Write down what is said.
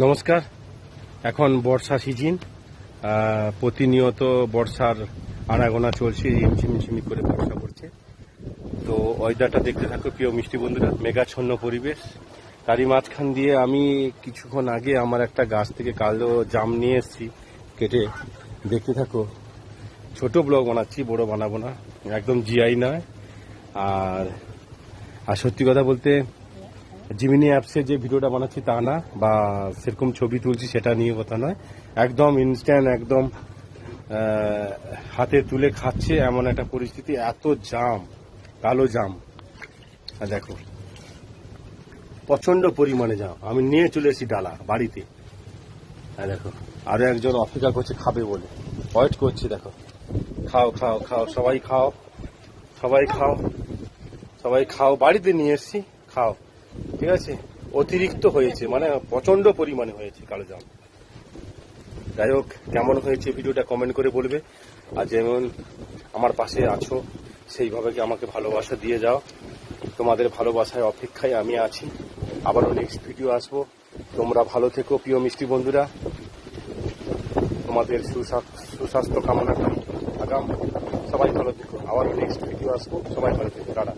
নমস্কার। এখন বর্ষা সিজন, প্রতিনিয়ত বর্ষার আনাগোনা চলছে, ঝিমঝিমি করে বর্ষা পড়ছে। তো ওয়েদারটা দেখতে থাকো প্রিয় মিষ্টি বন্ধুরা, মেঘাচ্ছন্ন পরিবেশ। তারই মাঝখান দিয়ে আমি কিছুক্ষণ আগে আমার একটা গাছ থেকে কালো জাম নিয়ে এসেছি কেটে। দেখতে থাকো, ছোট ব্লগ বানাচ্ছি, বড় বানাবো না, একদম জিআই নয়। আর আর সত্যি কথা বলতে জিমিনি অ্যাপসে যে ভিডিওটা বানাচ্ছি তা না, বা সেরকম ছবি তুলছি সেটা নিয়ে কথা নয়। একদম ইনস্ট্যান্ট, একদম হাতে তুলে খাচ্ছে এমন একটা পরিস্থিতি। এত জাম, কালো জাম, আর দেখো প্রচন্ড পরিমাণে জাম। আমি নিয়ে চলে এসেছি ডালা বাড়িতে। আর দেখো আরো একজন অপেক্ষা করছে খাবে বলে, ওয়েট করছে। দেখো, খাও খাও খাও, সবাই খাও, সবাই খাও, সবাই খাও, বাড়িতে নিয়ে এসেছি, খাও। ঠিক আছে, অতিরিক্ত হয়েছে, মানে প্রচন্ড পরিমাণে হয়েছে কালো জাম। যাই হোক, কেমন হয়েছে ভিডিওটা কমেন্ট করে বলবে। আর যেমন আমার পাশে আছো সেইভাবে কি আমাকে ভালোবাসা দিয়ে যাও। তোমাদের ভালোবাসায় অপেক্ষায় আমি আছি। আবারও নেক্সট ভিডিও আসবো। তোমরা ভালো থেকো প্রিয় মিষ্টি বন্ধুরা, তোমাদের সুস্বাস্থ্য কামনা করি। আগাম সবাই ভালো থেকো। আবারও নেক্সট ভিডিও আসবো। সবাই ভালো থেকো, টাটা।